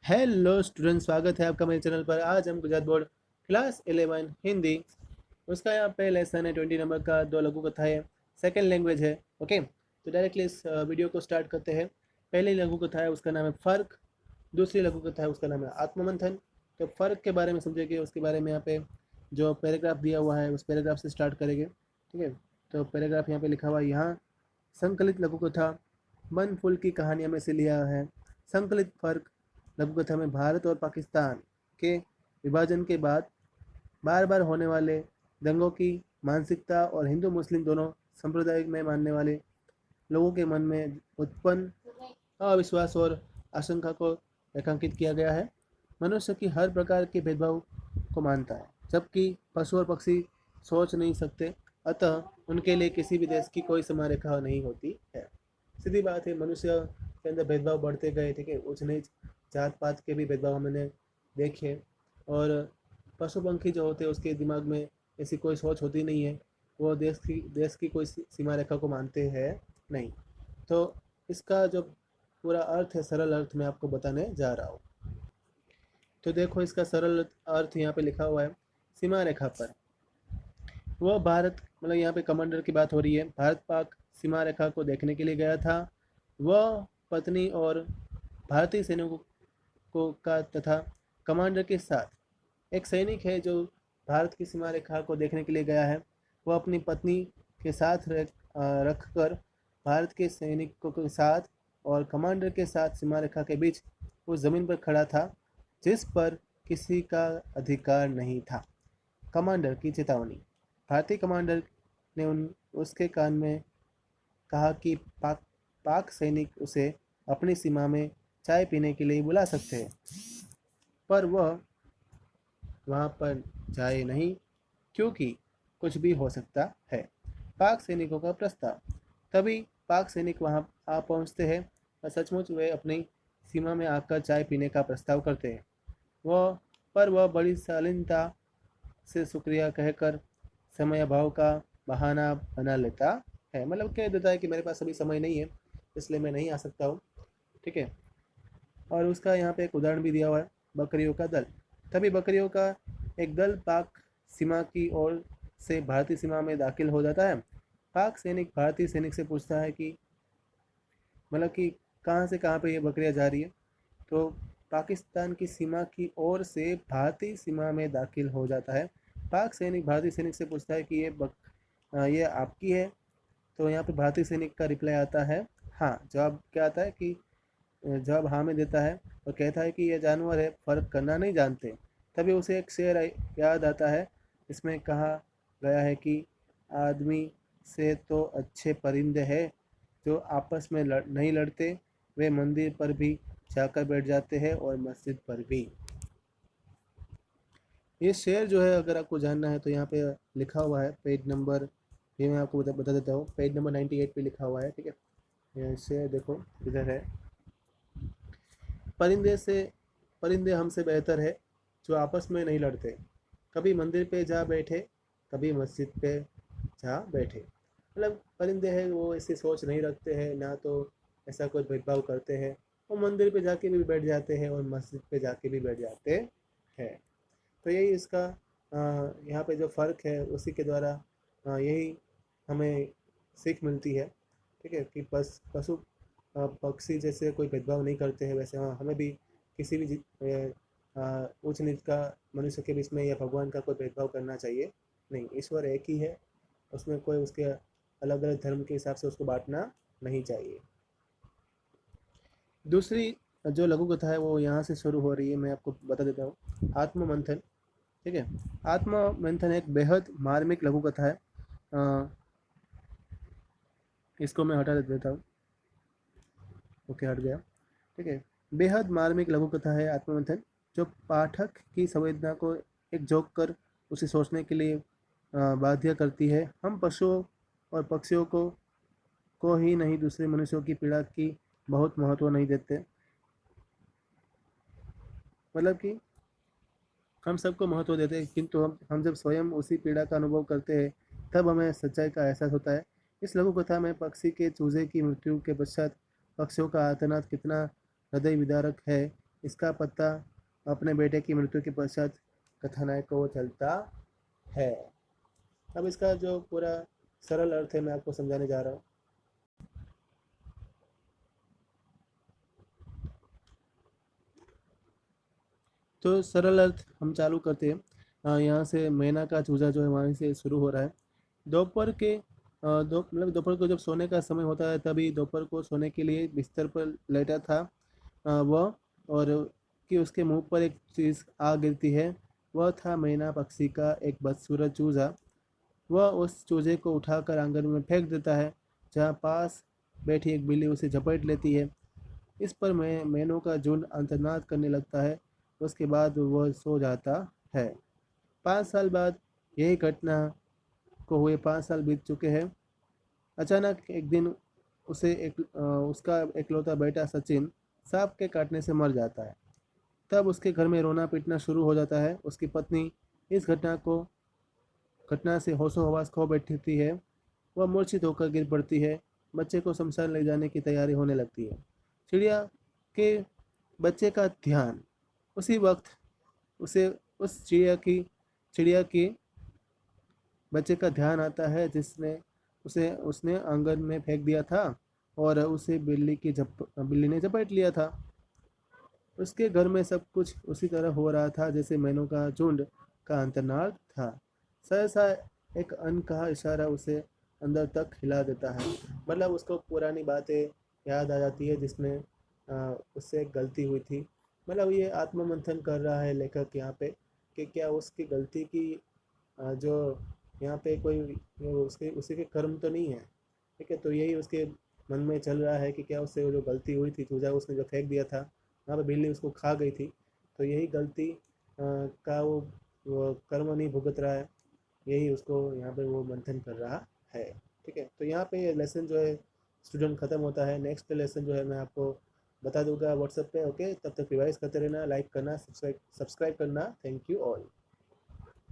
Hello student, स्वागत है आपका मेरे चैनल पर। आज हम गुजरात बोर्ड क्लास 11 हिंदी उसका यहाँ पे लेसन है 20 नंबर का। दो लघु कथा है, सेकंड लैंग्वेज है। ओके, तो डायरेक्टली इस वीडियो को स्टार्ट करते हैं। पहली लघु कथा है, उसका नाम है फ़र्क। दूसरी लघु कथा है, उसका नाम है आत्ममंथन। तो फ़र्क के बारे में समझेंगे, उसके बारे में यहाँ पे जो पैराग्राफ दिया हुआ है उस पैराग्राफ से स्टार्ट करेंगे। ठीक है, तो पैराग्राफ यहाँ पे लिखा हुआ है। यहाँ संकलित लघु कथा मन फूल की कहानियों में से लिया है। संकलित फ़र्क लघु कथा में भारत और पाकिस्तान के विभाजन के बाद बार बार होने वाले दंगों की मानसिकता और हिंदू मुस्लिम दोनों संप्रदाय में मानने वाले लोगों के मन में उत्पन्न अविश्वास और आशंका को रेखांकित किया गया है। मनुष्य की हर प्रकार के भेदभाव को मानता है, जबकि पशु और पक्षी सोच नहीं सकते। अतः उनके लिए किसी भी देश की कोई सीमारेखा नहीं होती है। सीधी बात है, मनुष्य के अंदर भेदभाव बढ़ते गए। ठीक है, ऊंच नीच जात पात के भी भेदभाव हमने देखे। और पशु पंखी जो होते हैं उसके दिमाग में ऐसी कोई सोच होती नहीं है। वो देश की कोई सीमा रेखा को मानते हैं नहीं। तो इसका जो पूरा अर्थ है, सरल अर्थ मैं आपको बताने जा रहा हूँ। तो देखो, इसका सरल अर्थ यहाँ पे लिखा हुआ है। सीमा रेखा पर वह भारत, मतलब यहाँ पे कमांडर की बात हो रही है, भारत पाक सीमा रेखा को देखने के लिए गया था। वह पत्नी और भारतीय सैनिकों को का तथा कमांडर के साथ एक सैनिक है जो भारत की सीमा रेखा को देखने के लिए गया है। वह अपनी पत्नी के साथ रख कर भारत के सैनिकों के साथ और कमांडर के साथ सीमा रेखा के बीच उस जमीन पर खड़ा था जिस पर किसी का अधिकार नहीं था। कमांडर की चेतावनी। भारतीय कमांडर ने उसके कान में कहा कि पाक सैनिक उसे अपनी सीमा में चाय पीने के लिए बुला सकते हैं, पर वह वहां पर जाए नहीं, क्योंकि कुछ भी हो सकता है। पाक सैनिकों का प्रस्ताव। तभी पाक सैनिक वहां आ पहुंचते हैं और सचमुच वे अपनी सीमा में आकर चाय पीने का प्रस्ताव करते हैं। वह बड़ी शालीनता से शुक्रिया कहकर समय अभाव का बहाना बना लेता है। मतलब कह देता है कि मेरे पास अभी समय नहीं है, इसलिए मैं नहीं आ सकता हूँ। ठीक है, और उसका यहाँ पे एक उदाहरण भी दिया हुआ है, बकरियों का दल। तभी बकरियों का एक दल पाक सीमा की ओर से भारतीय सीमा में दाखिल हो जाता है। पाक सैनिक भारतीय सैनिक से पूछता है कि मतलब कि कहाँ से कहाँ पे ये बकरियाँ जा रही है। तो पाकिस्तान की सीमा की ओर से भारतीय सीमा में दाखिल हो जाता है। पाक सैनिक भारतीय सैनिक से पूछता है कि ये आपकी है। तो यहाँ पे भारतीय सैनिक का रिप्लाई आता है हाँ। जवाब क्या आता है कि जवाब हाँ में देता है और कहता है कि ये जानवर है, फर्क करना नहीं जानते। तभी उसे एक शेर याद आता है। इसमें कहा गया है कि आदमी से तो अच्छे परिंदे हैं जो आपस में नहीं लड़ते, वे मंदिर पर भी जाकर बैठ जाते हैं और मस्जिद पर भी। ये शेर जो है, अगर आपको जानना है तो यहाँ पे लिखा हुआ है पेज नंबर, ये मैं आपको बता देता हूँ, पेज नंबर 98 पे लिखा हुआ है। ठीक है, ये शेर देखो इधर है। परिंदे से परिंदे हमसे बेहतर है जो आपस में नहीं लड़ते, कभी मंदिर पे जा बैठे, कभी मस्जिद पे जा बैठे। मतलब परिंदे हैं वो ऐसी सोच नहीं रखते हैं, ना तो ऐसा कोई भेदभाव करते हैं। वो मंदिर पे जाके भी बैठ जाते हैं और मस्जिद पे जाके भी बैठ जाते हैं। तो यही इसका यहाँ पे जो फ़र्क है उसी के द्वारा यही हमें सीख मिलती है। ठीक है, कि पशु पक्षी जैसे कोई भेदभाव नहीं करते हैं, वैसे हाँ हमें भी किसी भी ऊंच नीच का मनुष्य के बीच में या भगवान का कोई भेदभाव करना चाहिए नहीं। ईश्वर एक ही है, उसमें कोई उसके अलग अलग धर्म के हिसाब से उसको बांटना नहीं चाहिए। दूसरी जो लघु कथा है वो यहाँ से शुरू हो रही है, मैं आपको बता देता हूँ। आत्ममंथन। ठीक है, आत्ममंथन एक बेहद मार्मिक लघु कथा है। अ, इसको मैं हटा देता हूँ। ओके, हट गया। ठीक है, बेहद मार्मिक लघु कथा है आत्ममंथन, जो पाठक की संवेदना को एक जोक कर उसे सोचने के लिए बाध्य करती है। हम पशुओं और पक्षियों को ही नहीं, दूसरे मनुष्यों की पीड़ा की बहुत महत्व नहीं देते। मतलब कि हम सबको महत्व देते हैं, किंतु हम जब स्वयं उसी पीड़ा का अनुभव करते हैं तब हमें सच्चाई का एहसास होता है। इस लघु कथा में पक्षी के चूजे की मृत्यु के पश्चात पक्षियों का आर्तनाद कितना हृदय विदारक है, इसका पता अपने बेटे की मृत्यु के पश्चात कथानायक को चलता है। अब इसका जो पूरा सरल अर्थ है मैं आपको समझाने जा रहा हूँ। तो सरल अर्थ हम चालू करते हैं। यहाँ से मैना का चूजा जो है वहीं से शुरू हो रहा है। दोपहर के दोपहर को जब सोने का समय होता है तभी दोपहर को सोने के लिए बिस्तर पर लेटा था वह, और कि उसके मुंह पर एक चीज़ आ गिरती है। वह था मैना पक्षी का एक बदसूरत चूजा। वह उस चूजे को उठाकर आंगन में फेंक देता है, जहाँ पास बैठी एक बिल्ली उसे झपट लेती है। इस पर मैनों का झुंड आर्तनाद करने लगता है। उसके बाद वह सो जाता है। 5 साल बाद यही घटना को हुए 5 साल बीत चुके हैं। अचानक एक दिन उसका इकलौता बेटा सचिन सांप के काटने से मर जाता है। तब उसके घर में रोना पीटना शुरू हो जाता है। उसकी पत्नी इस घटना से होशो हवास खो बैठती है। वह मूर्छित होकर गिर पड़ती है। बच्चे को शमशान ले जाने की तैयारी होने लगती है। चिड़िया के बच्चे का ध्यान उसी वक्त उसे उस चिड़िया की बच्चे का ध्यान आता है जिसने उसे उसने आंगन में फेंक दिया था, और उसे बिल्ली ने झपट लिया था। उसके घर में सब कुछ उसी तरह हो रहा था जैसे मैनों का झुंड का अंतर्नाद था। सहसा एक अनकहा इशारा उसे अंदर तक हिला देता है। मतलब उसको पुरानी बातें याद आ जाती है जिसमें उससे एक गलती हुई थी। मतलब ये आत्ममंथन कर रहा है लेखक यहाँ पे कि क्या उसकी गलती की जो यहाँ पे कोई उसके उसी के कर्म तो नहीं है। ठीक है, तो यही उसके मन में चल रहा है कि क्या उससे वो जो गलती हुई थी, चूजा उसने जो फेंक दिया था, वहाँ पे बिल्ली उसको खा गई थी, तो यही गलती का वो कर्म नहीं भुगत रहा है। यही उसको यहाँ पे वो मंथन कर रहा है। ठीक है, तो यहाँ पे ये लेसन जो है स्टूडेंट ख़त्म होता है। नेक्स्ट लेसन जो है मैं आपको बता दूंगा व्हाट्सएप पे। ओके, तब तक रिवाइज करते रहना, लाइक करना, सब्सक्राइब करना। Thank you all.